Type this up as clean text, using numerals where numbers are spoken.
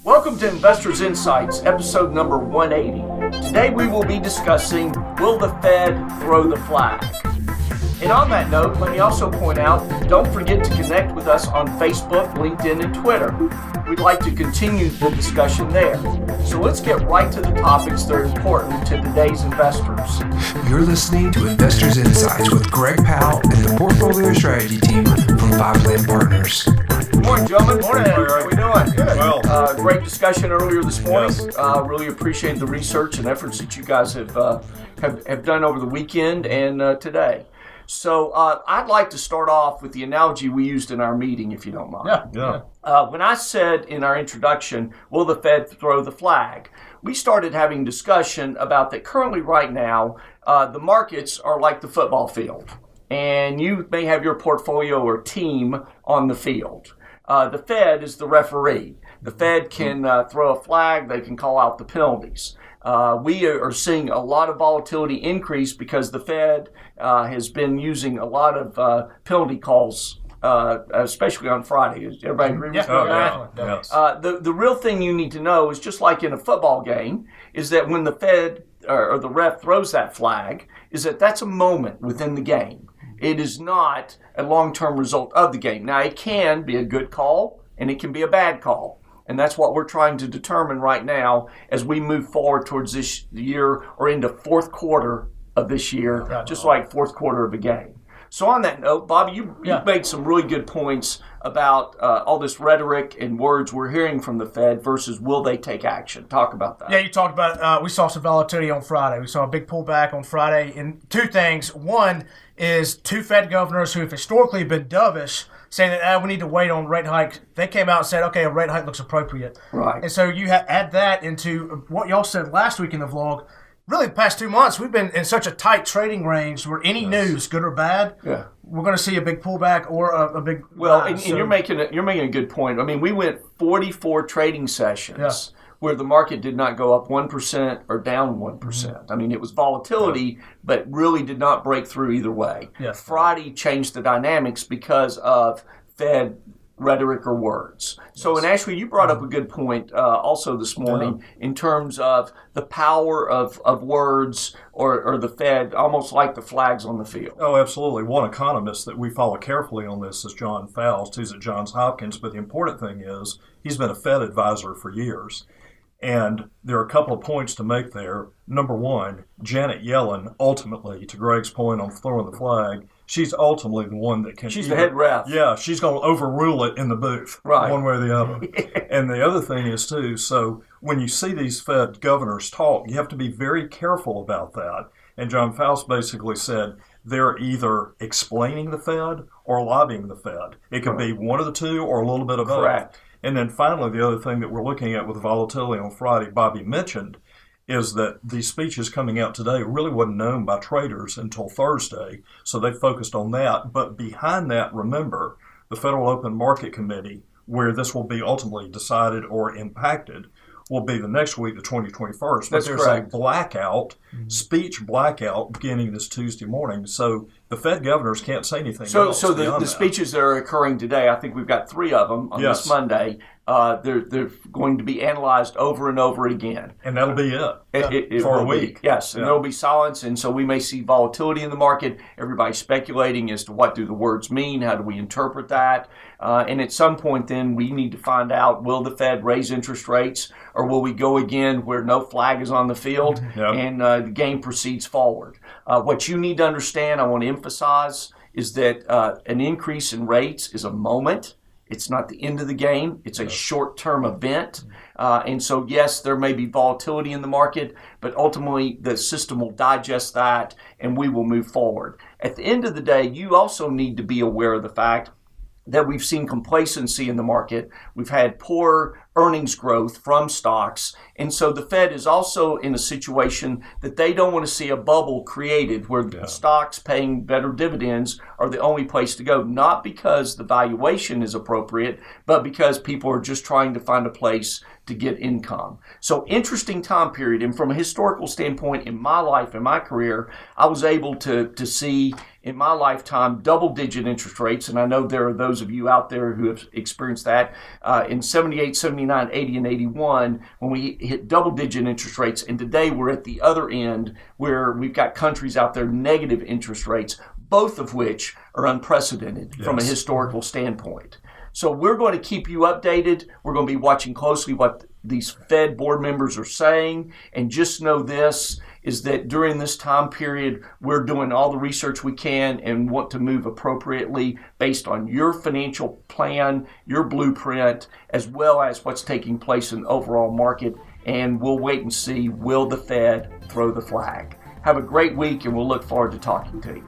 Welcome to Investors Insights, episode number 180. Today we will be discussing, will the Fed throw the flag? And on that note, let me also point out, don't forget to connect with us on Facebook, LinkedIn, and Twitter. We'd like to continue the discussion there. So let's get right to the topics that are important to today's investors. You're listening to Investors Insights with Greg Powell and the Portfolio Strategy team from Five Plan Partners. Good morning, gentlemen. Morning. How are we doing? Good. Well, great discussion earlier this morning. Yes. Really appreciate the research and efforts that you guys have done over the weekend and today. So I'd like to start off with the analogy we used in our meeting, if you don't mind. Yeah. When I said in our introduction, will the Fed throw the flag? We started having discussion about that currently right now, the markets are like the football field. And you may have your portfolio or team on the field. The Fed is the referee. The Fed can throw a flag. They can call out the penalties. We are seeing a lot of volatility increase because the Fed has been using a lot of penalty calls, especially on Friday. Does everybody agree with me on that? Yes. The real thing you need to know is just like in a football game, is that when the Fed or the ref throws that flag, is that that's a moment within the game. It is not a long-term result of the game. Now, it can be a good call and it can be a bad call. And that's what we're trying to determine right now as we move forward towards this year or into fourth quarter of this year, just like fourth quarter of a game. So on that note, Bobby, you made some really good points about all this rhetoric and words we're hearing from the Fed versus will they take action. Talk about that. Yeah, you talked about we saw some volatility on Friday. We saw a big pullback on Friday. And two things. One is two Fed governors who have historically been dovish, saying that we need to wait on rate hike. They came out and said, okay, a rate hike looks appropriate. Right. And so you add that into what y'all said last week in the vlog. Really, the past 2 months, we've been in such a tight trading range where any news, good or bad, we're going to see a big pullback or a big rise. And you're making a good point. I mean, we went 44 trading sessions where the market did not go up 1% or down 1%. Mm-hmm. I mean, it was volatility, but really did not break through either way. Yeah. Friday changed the dynamics because of Fed rhetoric or words. So, and Ashley, you brought up a good point also this morning in terms of the power of words or the Fed, almost like the flags on the field. Oh, absolutely. One economist that we follow carefully on this is John Faust. He's at Johns Hopkins, but the important thing is he's been a Fed advisor for years. And there are a couple of points to make there. Number one, Janet Yellen, ultimately, to Greg's point on throwing the flag, she's ultimately the one that can... She's the head ref. Yeah, she's going to overrule it in the booth, one way or the other. And the other thing is, too, so when you see these Fed governors talk, you have to be very careful about that. And John Faust basically said they're either explaining the Fed or lobbying the Fed. It could be one of the two or a little bit of both. Correct. And then finally, the other thing that we're looking at with volatility on Friday, Bobby mentioned, is that these speeches coming out today really wasn't known by traders until Thursday, so they focused on that. But behind that, remember, the Federal Open Market Committee, where this will be ultimately decided or impacted, will be the next week, the 21st. But there's a blackout, speech blackout, beginning this Tuesday morning. So the Fed governors can't say anything else. So the speeches that are occurring today, I think we've got 3 of them on this Monday. They're going to be analyzed over and over again. And that'll be it for a week. Yes, and there will be silence, and so we may see volatility in the market. Everybody's speculating as to what do the words mean, how do we interpret that, and at some point then we need to find out, will the Fed raise interest rates, or will we go again where no flag is on the field and the game proceeds forward? What you need to understand, I want to emphasize, is that an increase in rates is a moment. It's not the end of the game. It's a short-term event. And so, yes, there may be volatility in the market, but ultimately the system will digest that and we will move forward. At the end of the day, you also need to be aware of the fact that we've seen complacency in the market. We've had poor earnings growth from stocks. And so the Fed is also in a situation that they don't want to see a bubble created where stocks paying better dividends are the only place to go, not because the valuation is appropriate, but because people are just trying to find a place to get income. So interesting time period. And from a historical standpoint in my life, in my career, I was able to see in my lifetime double-digit interest rates. And I know there are those of you out there who have experienced that in 78, 79, 79, 80, and 81 when we hit double-digit interest rates. And today we're at the other end where we've got countries out there negative interest rates, both of which are unprecedented from a historical standpoint. So we're going to keep you updated. We're going to be watching closely what these Fed board members are saying. And just know this, is that during this time period, we're doing all the research we can and want to move appropriately based on your financial plan, your blueprint, as well as what's taking place in the overall market. And we'll wait and see, will the Fed throw the flag? Have a great week, and we'll look forward to talking to you.